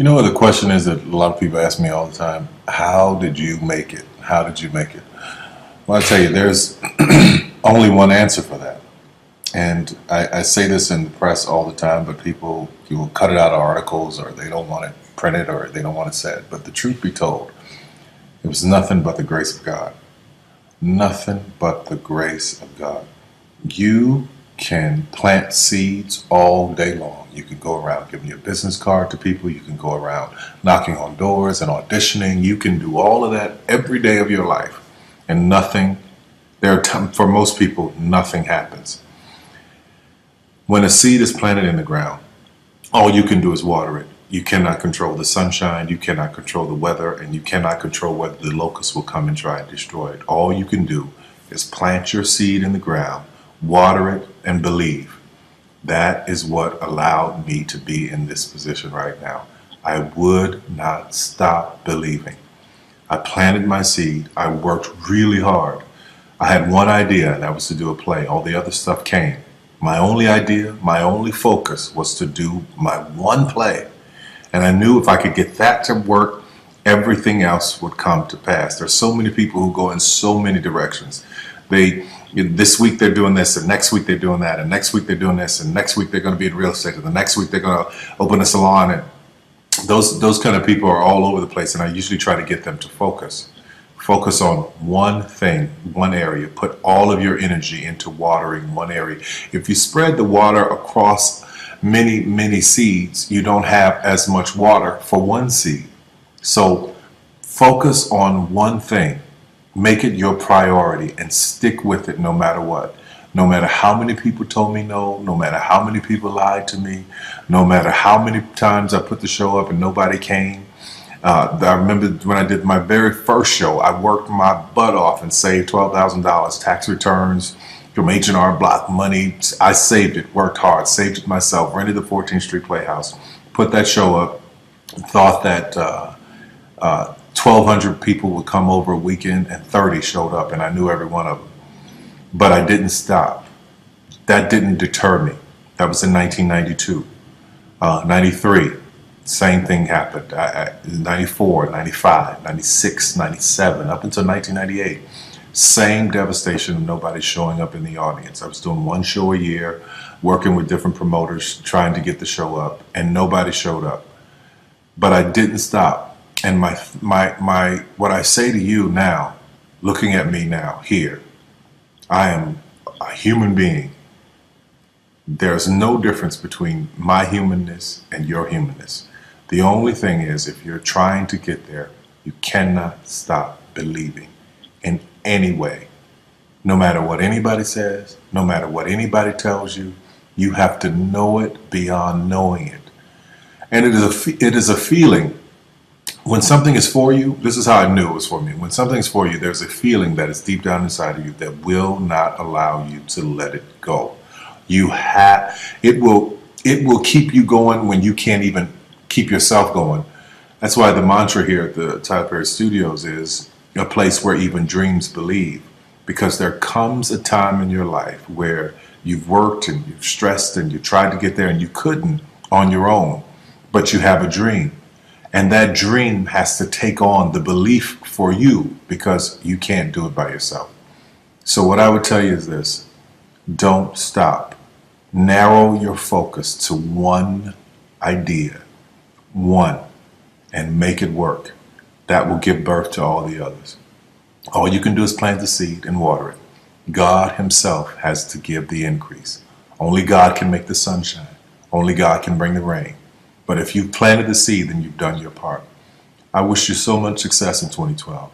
You know what the question is that a lot of people ask me all the time? How did you make it? How did you make it? Well, I tell you, there's only one answer for that. And I say this in the press all the time, but people will cut it out of articles or they don't want it printed or they don't want it said. But the truth be told, it was nothing but the grace of God. Nothing but the grace of God. You can plant seeds all day long. You can go around giving your business card to people. You can go around knocking on doors and auditioning. You can do all of that every day of your life. And nothing, for most people, nothing happens. When a seed is planted in the ground, all you can do is water it. You cannot control the sunshine, you cannot control the weather, and you cannot control whether the locusts will come and try and destroy it. All you can do is plant your seed in the ground, water it, and believe. That is what allowed me to be in this position right now. I would not stop believing. I planted my seed. I worked really hard. I had one idea, and that was to do a play. All the other stuff came. My only idea, my only focus was to do my one play. And I knew if I could get that to work, everything else would come to pass. There's so many people who go in so many directions. This week they're doing this, and next week they're doing that, and next week they're doing this, and next week they're going to be in real estate, and the next week they're going to open a salon. And those kind of people are all over the place, and I usually try to get them to focus. Focus on one thing, one area. Put all of your energy into watering one area. If you spread the water across many seeds, you don't have as much water for one seed. So focus on one thing. Make it your priority and stick with it no matter what. No matter how many people told me no, no matter how many people lied to me, no matter how many times I put the show up and nobody came. I remember when I did my very first show, I worked my butt off and saved $12,000 tax returns from H&R Block money. I saved it, worked hard, saved it myself, rented the 14th Street Playhouse, put that show up, thought that 1,200 people would come over a weekend, and 30 showed up, and I knew every one of them. But I didn't stop. That didn't deter me. That was in 1992. 93, same thing happened. 94, 95, 96, 97, up until 1998. Same devastation of nobody showing up in the audience. I was doing one show a year, working with different promoters, trying to get the show up, and nobody showed up. But I didn't stop. And what I say to you now, looking at me now, here, I am a human being. There's no difference between my humanness and your humanness. The only thing is, if you're trying to get there, you cannot stop believing in any way. No matter what anybody says, no matter what anybody tells you, you have to know it beyond knowing it. And it is a feeling. When something is for you, this is how I knew it was for me. When something's for you, there's a feeling that is deep down inside of you that will not allow you to let it go. It will keep you going when you can't even keep yourself going. That's why the mantra here at the Tyler Perry Studios is a place where even dreams believe. Because there comes a time in your life where you've worked and you've stressed and you tried to get there and you couldn't on your own, but you have a dream. And that dream has to take on the belief for you because you can't do it by yourself. So what I would tell you is this: don't stop. Narrow your focus to one idea, one, and make it work. That will give birth to all the others. All you can do is plant the seed and water it. God himself has to give the increase. Only God can make the sunshine. Only God can bring the rain. But if you've planted the seed, then you've done your part. I wish you so much success in 2012.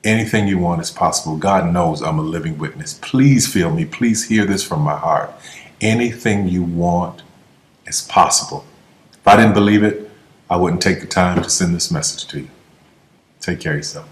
Anything you want is possible. God knows I'm a living witness. Please feel me. Please hear this from my heart. Anything you want is possible. If I didn't believe it, I wouldn't take the time to send this message to you. Take care of yourself.